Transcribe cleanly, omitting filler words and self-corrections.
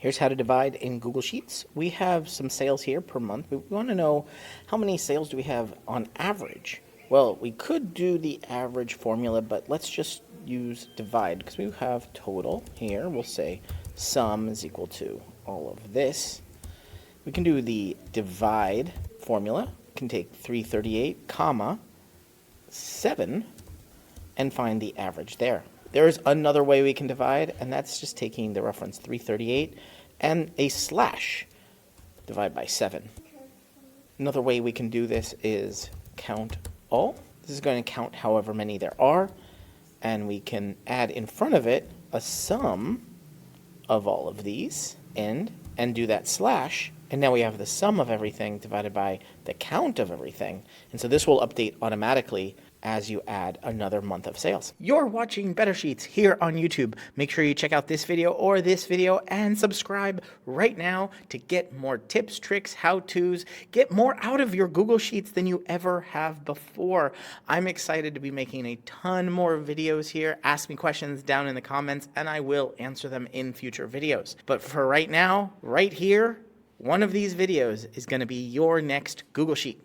Here's how to divide in Google Sheets. We have some sales here per month. We want to know how many sales do we have on average. Well, we could do the average formula, but let's just use divide because we have total here. We'll say sum is equal to all of this. We can do the divide formula. We can take 338, comma, 7 and find the average there. There's another way we can divide, and that's just taking the reference 338 and a slash, divide by 7. Another way we can do this is count all. This is going to count however many there are, and we can add in front of it a sum of all of these, and do that slash, and now we have the sum of everything divided by the count of everything. And so this will update automatically as you add another month of sales. You're watching Better Sheets here on YouTube. Make sure you check out this video or this video and subscribe right now to get more tips, tricks, how-tos, get more out of your Google Sheets than you ever have before. I'm excited to be making a ton more videos here. Ask me questions down in the comments and I will answer them in future videos. But for right now, right here, one of these videos is going to be your next Google Sheet.